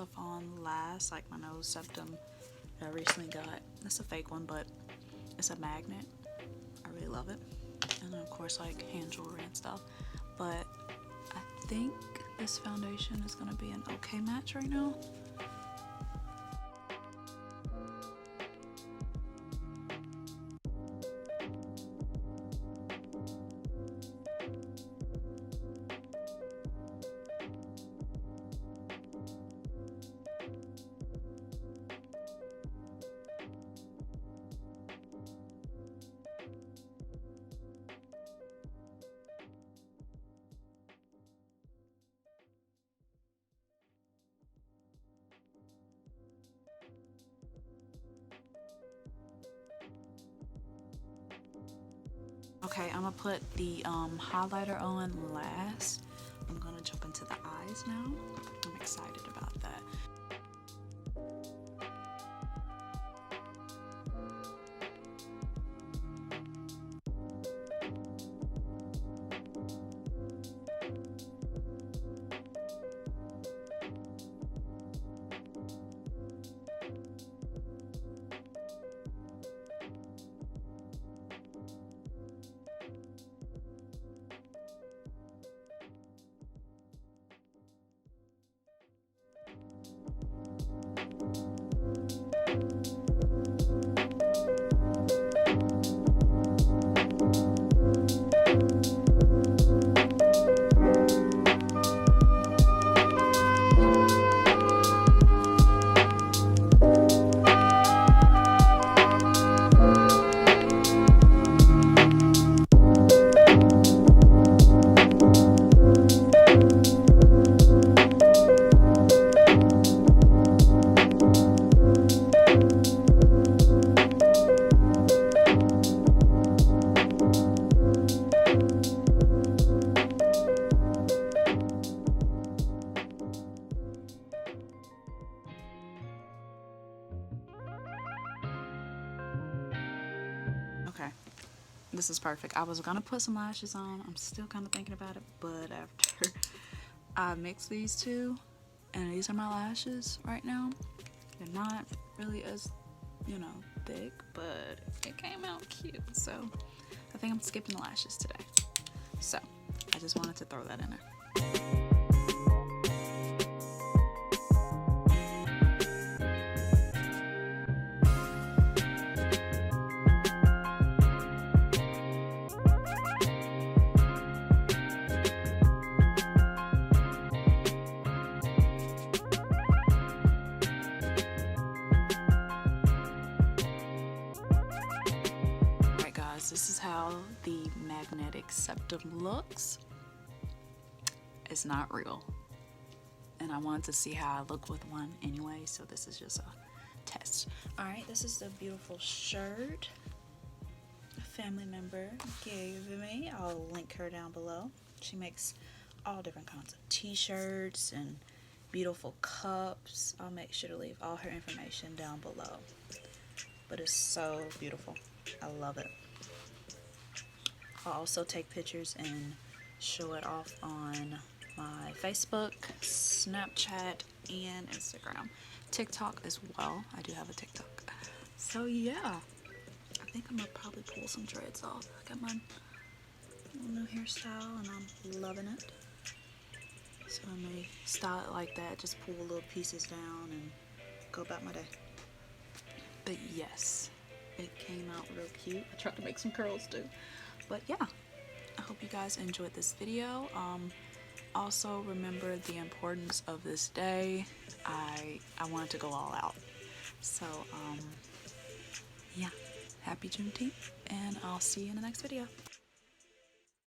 stuff on last, like my nose septum that I recently got. It's a fake one, but it's a magnet. I really love it. And then of course like hand jewelry and stuff. But I think this foundation is gonna be an okay match right now. Okay, I'm gonna put the highlighter on last. I'm gonna jump into the eyes now. I'm excited about that. Okay, this is perfect. I was gonna put some lashes on. I'm still kind of thinking about it, but after I mix these two, and these are my lashes right now, they're not really as, you know, thick, but it came out cute. So I think I'm skipping the lashes today. So I just wanted to throw that in there. This is how the magnetic septum looks. It's not real, and I wanted to see how I look with one anyway, so this is just a test. All right, this is the beautiful shirt a family member gave me. I'll link her down below. She makes all different kinds of t-shirts and beautiful cups. I'll make sure to leave all her information down below, but it's so beautiful. I love it. I'll also take pictures and show it off on my Facebook, Snapchat, and Instagram. TikTok as well. I do have a TikTok. So yeah, I think I'm gonna probably pull some dreads off. I got my new hairstyle and I'm loving it. So I may style it like that, just pull little pieces down and go about my day. But yes, it came out real cute. I tried to make some curls too. But yeah, I hope you guys enjoyed this video. Also remember the importance of this day. I wanted to go all out. So yeah, happy Juneteenth, and I'll see you in the next video.